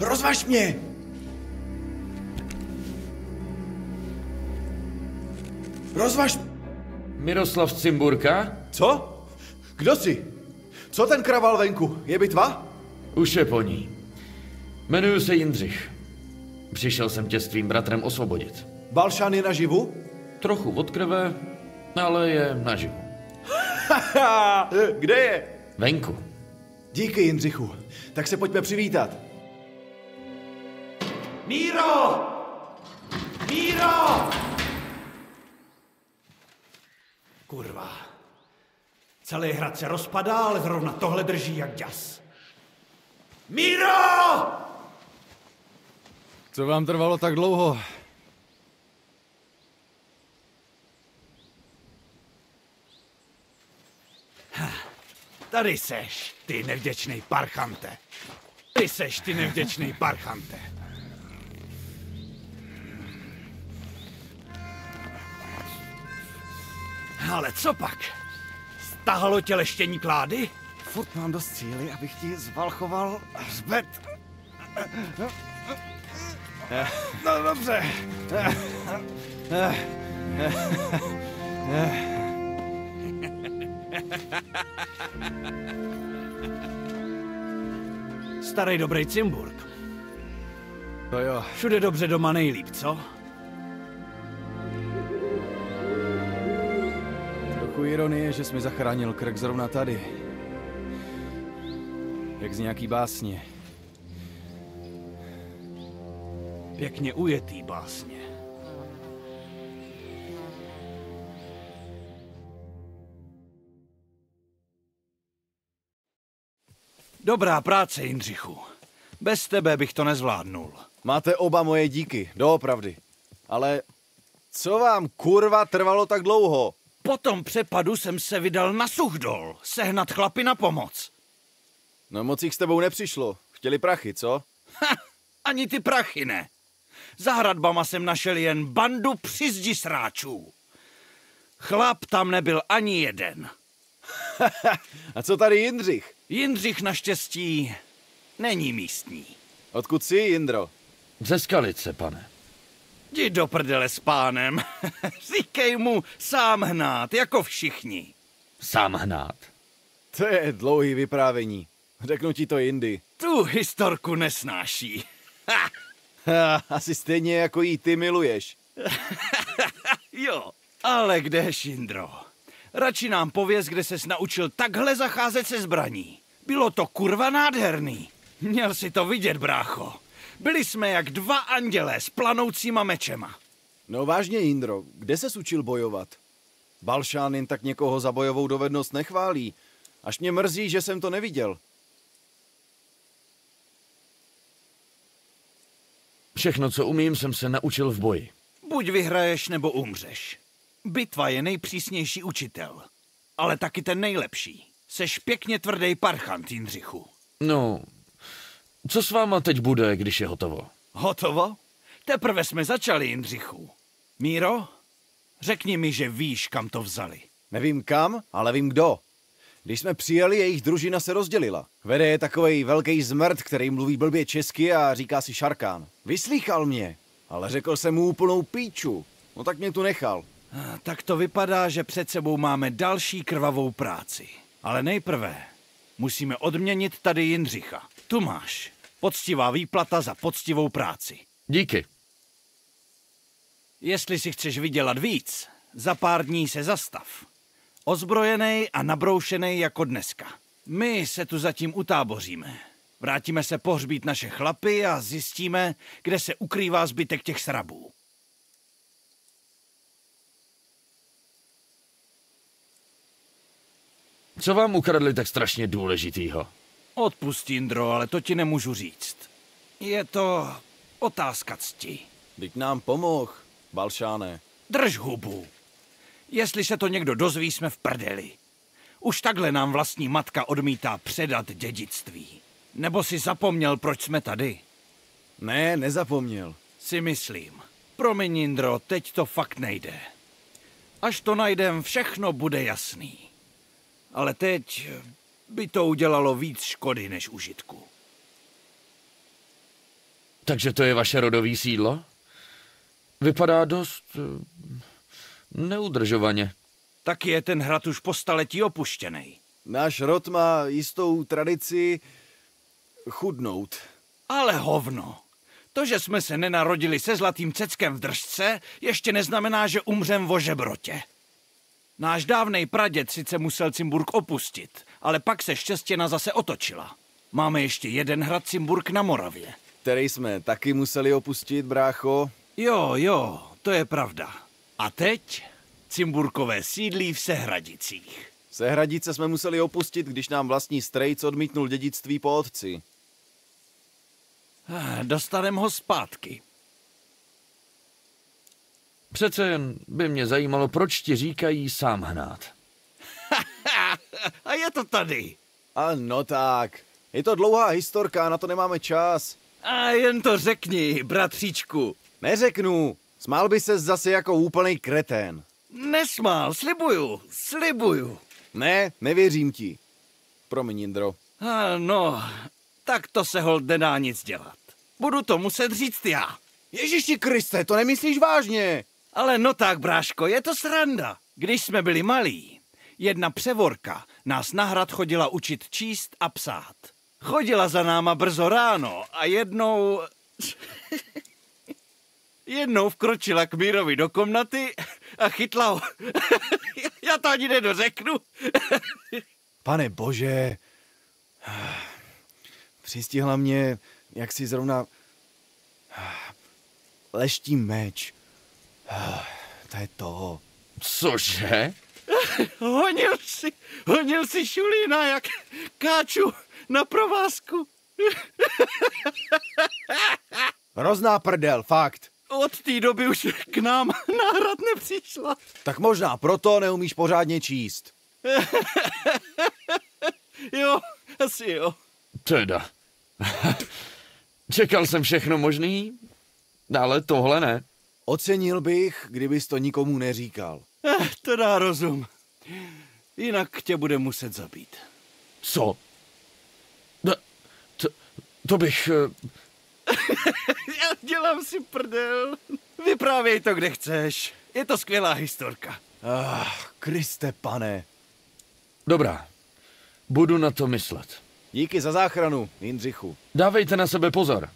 Rozvaž mě! Rozvaž... Miroslav Cimburka? Co? Kdo jsi? Co ten kraval venku? Je bitva? Už je po ní. Jmenuji se Jindřich. Přišel jsem tě s tvým bratrem osvobodit. Balšán je naživu? Trochu od krve, ale je naživu. Kde je? Venku. Díky, Jindřichu. Tak se pojďme přivítat. Míro! Míro! Kurva. Celý hrad se rozpadá, ale zrovna tohle drží jak ďas. Míro! Co vám trvalo tak dlouho? Tady seš, ty nevděčnej parchante. Tady seš, ty nevděčnej parchante. Ale co pak? Stahalo tě leštění klády? Furt mám dost síly, abych ti zvalchoval hřbet. No dobře. Starý dobrý Cimburk. To jo. Všude dobře, doma nejlíp, co? Trochu ironie, že jsi mi zachránil krk zrovna tady. Jak z nějaký básně. Pěkně ujetý básně. Dobrá práce, Jindřichu. Bez tebe bych to nezvládnul. Máte oba moje díky, doopravdy. Ale co vám kurva trvalo tak dlouho? Po tom přepadu jsem se vydal na Suchdol, sehnat chlapy na pomoc. No moc jich s tebou nepřišlo. Chtěli prachy, co? Ha, ani ty prachy ne. Za hradbama jsem našel jen bandu přizdi sráčů. Chlap tam nebyl ani jeden. A co tady Jindřich? Jindřich naštěstí není místní. Odkud jsi, Jindro? Ze Skalice, pane. Jdi do prdele s pánem. Říkej mu sám hnát, jako všichni. Sám hnát. To je dlouhý vyprávění. Řeknu ti to jindy. Tu historku nesnáší. Asi stejně jako jí ty miluješ. Jo, ale kdež, Jindro? Radši nám pověz, kde ses naučil takhle zacházet se zbraní. Bylo to kurva nádherný. Měl si to vidět, brácho. Byli jsme jak dva andělé s planoucíma mečema. No vážně, Jindro, kde ses učil bojovat? Balšán jen tak někoho za bojovou dovednost nechválí. Až mě mrzí, že jsem to neviděl. Všechno, co umím, jsem se naučil v boji. Buď vyhraješ, nebo umřeš. Bitva je nejpřísnější učitel, ale taky ten nejlepší. Seš pěkně tvrdý parchant, Jindřichu. No, co s váma teď bude, když je hotovo? Hotovo? Teprve jsme začali, Jindřichu. Míro, řekni mi, že víš, kam to vzali. Nevím kam, ale vím kdo. Když jsme přijeli, jejich družina se rozdělila. Vede je takovej velký zmrt, který mluví blbě česky a říká si Šarkán. Vyslýchal mě, ale řekl jsem mu úplnou píču. No tak mě tu nechal. Tak to vypadá, že před sebou máme další krvavou práci. Ale nejprve musíme odměnit tady Jindřicha. Tu máš. Poctivá výplata za poctivou práci. Díky. Jestli si chceš vydělat víc, za pár dní se zastav. Ozbrojenej a nabroušenej jako dneska. My se tu zatím utáboříme. Vrátíme se pohřbít naše chlapy a zjistíme, kde se ukrývá zbytek těch srabů. Co vám ukradli tak strašně důležitýho? Odpust, Jindro, ale to ti nemůžu říct. Je to otázka cti. Vždyť nám pomoh, Balšáne. Drž hubu. Jestli se to někdo dozví, jsme v prdeli. Už takhle nám vlastní matka odmítá předat dědictví. Nebo si zapomněl, proč jsme tady? Ne, nezapomněl. Si myslím. Promiň, Jindro, teď to fakt nejde. Až to najdem, všechno bude jasný. Ale teď by to udělalo víc škody než užitku. Takže to je vaše rodové sídlo? Vypadá dost neudržovaně. Taky je ten hrad už po staletí opuštěný. Náš rod má jistou tradici chudnout. Ale hovno. To, že jsme se nenarodili se zlatým ceckem v držce, ještě neznamená, že umřem v ožebrotě. Náš dávnej praděd sice musel Cimburg opustit, ale pak se Štěstěna zase otočila. Máme ještě jeden hrad Cimburg na Moravě. Který jsme taky museli opustit, brácho. Jo, to je pravda. A teď Cimburkové sídlí v Sehradicích. Sehradice jsme museli opustit, když nám vlastní strejc odmítnul dědictví po otci. Dostanem ho zpátky. Přece jen by mě zajímalo, proč ti říkají sám hnát. A je to tady. Ano tak. Je to dlouhá historka, na to nemáme čas. A jen to řekni, bratříčku. Neřeknu. Smál by ses zase jako úplnej kretén. Nesmál, slibuju. Ne, nevěřím ti. Promiň, Jindro. No, tak to se holt nedá nic dělat. Budu to muset říct já. Ježiši Kriste, to nemyslíš vážně? Ale no tak, bráško, je to sranda. Když jsme byli malí, jedna převorka nás na hrad chodila učit číst a psát. Chodila za náma brzo ráno a jednou vkročila k Mírovi do komnaty a chytla ho. Já to ani nedořeknu. Pane bože. Přistihla mě, jak si zrovna leští meč. To je to. Cože? Honil si šulína jak káču na provázku. Hrozná prdel, fakt. Od té doby už k nám na hrad nepřišla. Tak možná proto neumíš pořádně číst. Jo, asi jo. Teda. Čekal jsem všechno možný, ale tohle ne. Ocenil bych, kdybys to nikomu neříkal. To dá rozum. Jinak tě bude muset zabít. Co? To bych... Já dělám si prdel. Vyprávěj to, kde chceš. Je to skvělá historka. Kriste pane. Dobrá. Budu na to myslet. Díky za záchranu, Jindřichu. Dávejte na sebe pozor.